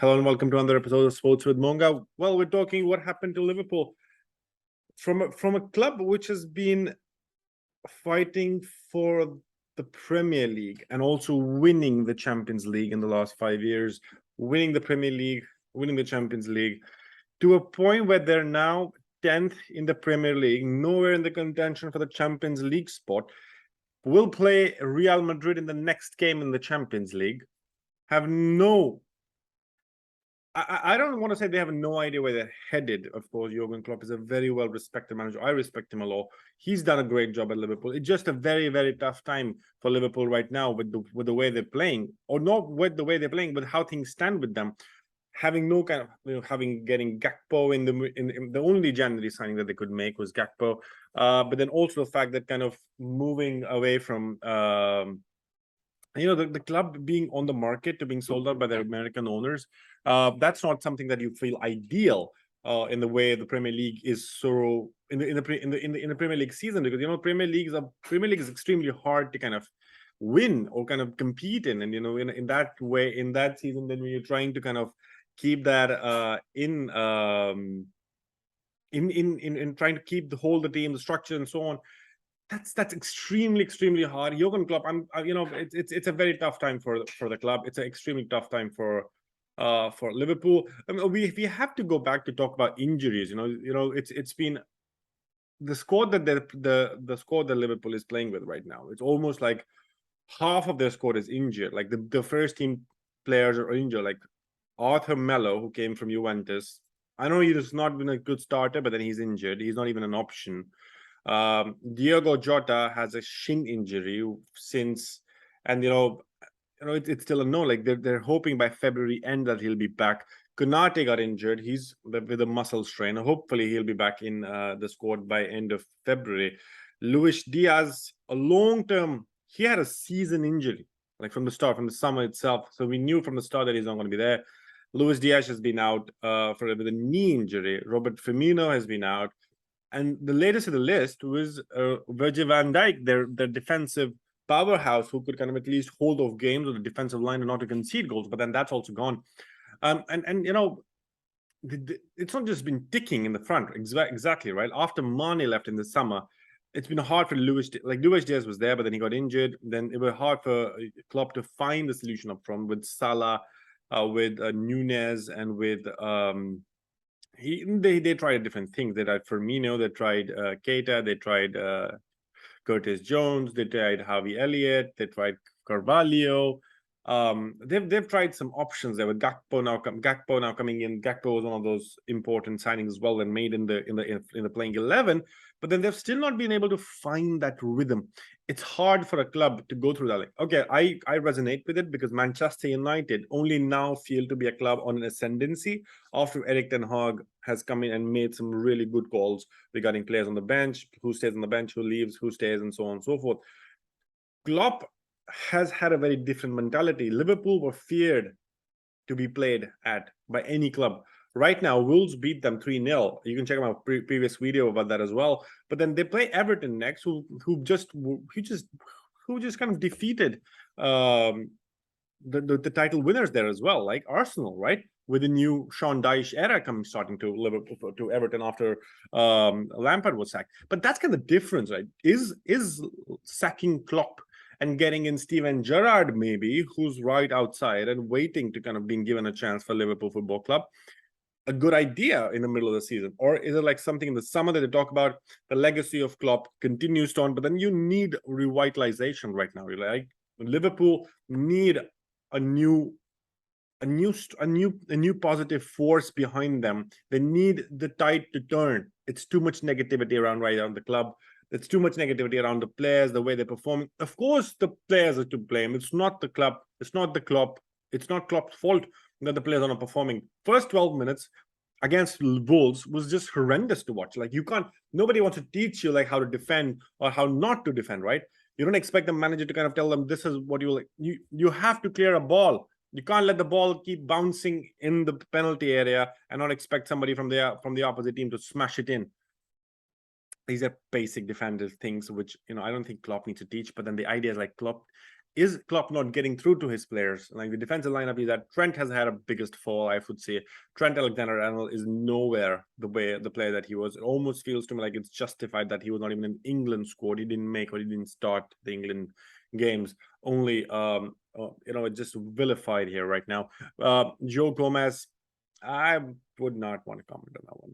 Hello and welcome to another episode of Sports with Monga. Well, we're talking what happened to Liverpool from a club which has been fighting for the Premier League and also winning the Champions League in the last 5 years, winning the Premier League, winning the Champions League, to a point where they're now 10th in the Premier League, nowhere in the contention for the Champions League spot. Will play Real Madrid in the next game in the Champions League. I don't want to say they have no idea where they're headed. Of course, Jurgen Klopp is a very well-respected manager. I respect him a lot. He's done a great job at Liverpool. It's just a very, very tough time for Liverpool right now with the way they're playing, or not with the way they're playing, but how things stand with them. Having no kind of getting Gakpo in the only January signing that they could make was Gakpo, but then also the fact that kind of moving away from the club being on the market to being sold out by their American owners, that's not something that you feel ideal in the way the Premier League is so in the Premier League season, because Premier League is extremely hard to kind of win or kind of compete in, and in that way, in that season, then when you're trying to kind of keep that in trying to keep the team, the structure, and so on. That's extremely hard. Jurgen Klopp, it's a very tough time for the club. It's an extremely tough time for Liverpool. I mean, we have to go back to talk about injuries. It's been the squad that the squad that Liverpool is playing with right now. It's almost like half of their squad is injured. Like the first team players are injured. Like Arthur Melo, who came from Juventus. I know he's not been a good starter, but then he's injured. He's not even an option. Diogo Jota has a shin injury since, and it's still a no. Like they're hoping by February end that he'll be back. Konate got injured. He's with a muscle strain. Hopefully he'll be back in the squad by end of February. Luis Diaz, a long-term, he had a season injury, like from the start, from the summer itself. So we knew from the start that he's not going to be there. Luis Diaz has been out with a knee injury. Robert Firmino has been out. And the latest in the list was Virgil van Dijk, their defensive powerhouse, who could kind of at least hold off games with the defensive line and not to concede goals. But then that's also gone. It's not just been ticking in the front. Exactly, right? After Mane left in the summer, it's been hard for Luis Diaz was there, but then he got injured. Then it was hard for Klopp to find the solution up front with Salah, with Nunez, and with... They tried different things. They tried Firmino, they tried Keita, they tried Curtis Jones, they tried Harvey Elliott, they tried Carvalho. They've tried some options there with Gakpo now coming in. Gakpo was one of those important signings as well, and made in the playing 11. But then they've still not been able to find that rhythm. It's hard for a club to go through that. Like, okay, I resonate with it because Manchester United only now feel to be a club on an ascendancy after Erik ten Hag has come in and made some really good calls regarding players on the bench, who stays on the bench, who leaves, who stays, and so on and so forth. Klopp has had a very different mentality. Liverpool were feared to be played at by any club. Right now, Wolves beat them 3-0. You can check out my previous video about that as well. But then they play Everton next, who just kind of defeated the title winners there as well, like Arsenal, right? With the new Sean Dyche era starting to Liverpool to Everton after Lampard was sacked. But that's kind of the difference, right? Is sacking Klopp and getting in Steven Gerrard, maybe, who's right outside and waiting to kind of being given a chance for Liverpool Football Club, a good idea in the middle of the season? Or is it like something in the summer that they talk about the legacy of Klopp continues on, but then you need revitalization right now? Like Liverpool need a new positive force behind them. They need the tide to turn. It's too much negativity around the club. There's too much negativity around the players, the way they're performing. Of course, the players are to blame. It's not the club. It's not Klopp's fault that the players are not performing. First 12 minutes against Wolves was just horrendous to watch. Like nobody wants to teach you like how to defend or how not to defend, right? You don't expect the manager to kind of tell them this is what you like. You have to clear a ball. You can't let the ball keep bouncing in the penalty area and not expect somebody from the opposite team to smash it in. These are basic defensive things, which I don't think Klopp needs to teach. But then the idea is like Klopp is Klopp not getting through to his players? Like the defensive lineup is that Trent has had a biggest fall, I would say. Trent Alexander-Arnold is nowhere the player that he was. It almost feels to me like it's justified that he was not even in England squad. He didn't make or he didn't start the England games. Only it's just vilified here right now. Joe Gomez, I would not want to comment on that one.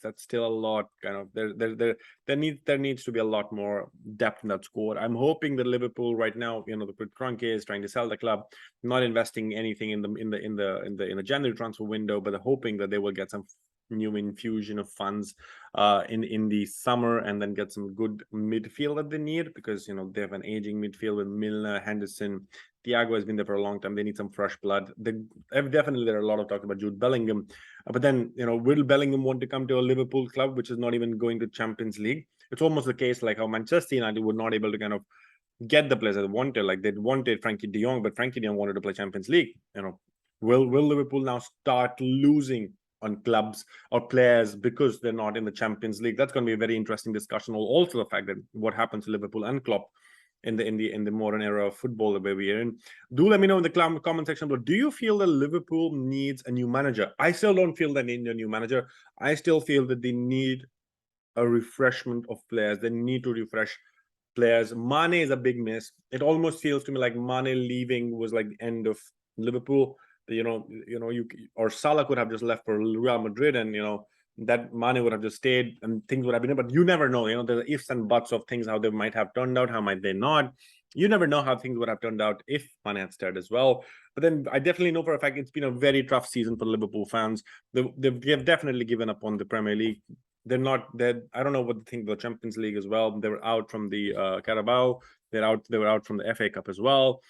That's still a lot. Kind of there needs to be a lot more depth in that squad. I'm hoping that Liverpool right now, the Kroenke is trying to sell the club, not investing anything in the January transfer window, but hoping that they will get some new infusion of funds in the summer and then get some good midfield that they need, because they have an aging midfield with Milner, Henderson. Thiago has been there for a long time. They need some fresh blood. Definitely there are a lot of talk about Jude Bellingham, but then will Bellingham want to come to a Liverpool club which is not even going to Champions League? It's almost the case like how Manchester United were not able to kind of get the players that they wanted. Like they wanted Frankie de Jong, but Frankie de Jong wanted to play Champions League. Will Liverpool now start losing on clubs or players because they're not in the Champions League? That's going to be a very interesting discussion. Also, the fact that what happens to Liverpool and Klopp in the modern era of football the way we are in. Do let me know in the comment section below. Do you feel that Liverpool needs a new manager? I still don't feel they need a new manager. I still feel that they need a refreshment of players. They need to refresh players. Mane is a big miss. It almost feels to me like Mane leaving was like the end of Liverpool. Or Salah could have just left for Real Madrid, and that Mane would have just stayed and things would have been, but you never know. There's ifs and buts of things, how they might have turned out, how might they not. You never know how things would have turned out if Mane had stayed as well. But then I definitely know for a fact it's been a very tough season for Liverpool fans. They've definitely given up on the Premier League. I don't know what they think of the Champions League as well. They were out from the Carabao. They were out from the FA Cup as well.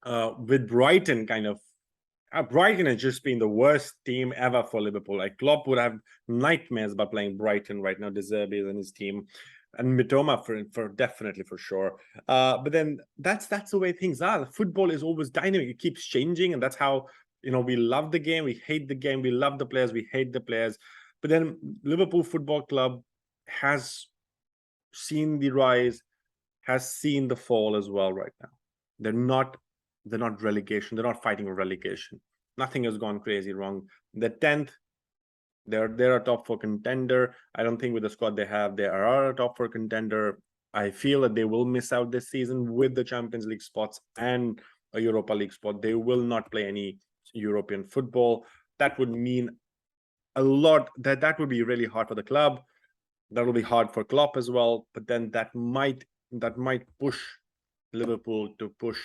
With Brighton Brighton has just been the worst team ever for Liverpool. Like Klopp would have nightmares about playing Brighton right now. De Zerbi and his team, and Mitoma for definitely for sure. But then that's the way things are. Football is always dynamic. It keeps changing, and that's how we love the game. We hate the game. We love the players. We hate the players. But then Liverpool Football Club has seen the rise, has seen the fall as well right now. They're not relegation. They're not fighting relegation. Nothing has gone crazy wrong. They're 10th. They're a top 4 contender. I don't think with the squad they have, they are a top 4 contender. I feel that they will miss out this season with the Champions League spots and a Europa League spot. They will not play any European football. That would mean a lot. That would be really hard for the club. That will be hard for Klopp as well. But then that might push Liverpool to push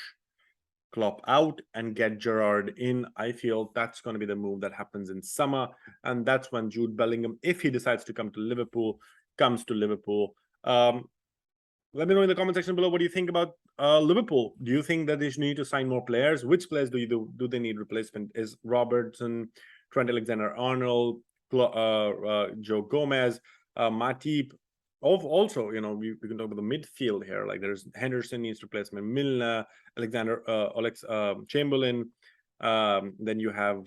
Klopp out and get Gerrard in. I feel that's going to be the move that happens in summer, and that's when Jude Bellingham, if he decides to come to Liverpool, comes to Liverpool. Let me know in the comment section below what do you think about Liverpool. Do you think that they need to sign more players? Which players do they need replacement? Is Robertson, Trent Alexander-Arnold, Joe Gomez, Matip? Also, we can talk about the midfield here. Like there's Henderson needs replacement, Milner, Chamberlain. Then you have,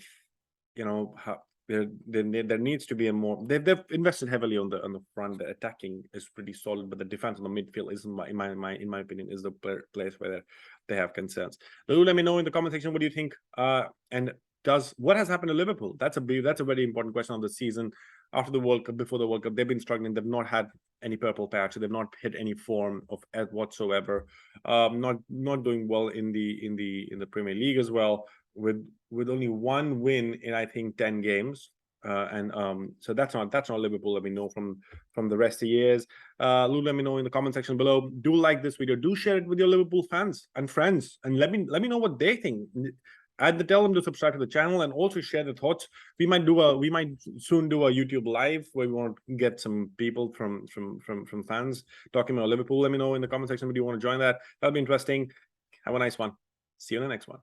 there needs to be a more. They've invested heavily on the front. The attacking is pretty solid, but the defense on the midfield is, in my opinion, is the place where they have concerns. So let me know in the comment section what do you think. And what has happened to Liverpool? That's a very important question on the season. After the World Cup, before the World Cup, they've been struggling. They've not had any purple patch. They've not hit any form of whatsoever. Not doing well in the Premier League as well, with only one win in I think 10 games. So that's not Liverpool. Let me know from the rest of the years. Let me know in the comment section below. Do like this video. Do share it with your Liverpool fans and friends, and let me know what they think. And tell them to subscribe to the channel and also share the thoughts. We might soon do a YouTube live where we want to get some people from fans talking about Liverpool. Let me know in the comment section if you want to join that. That'll be interesting. Have a nice one. See you in the next one.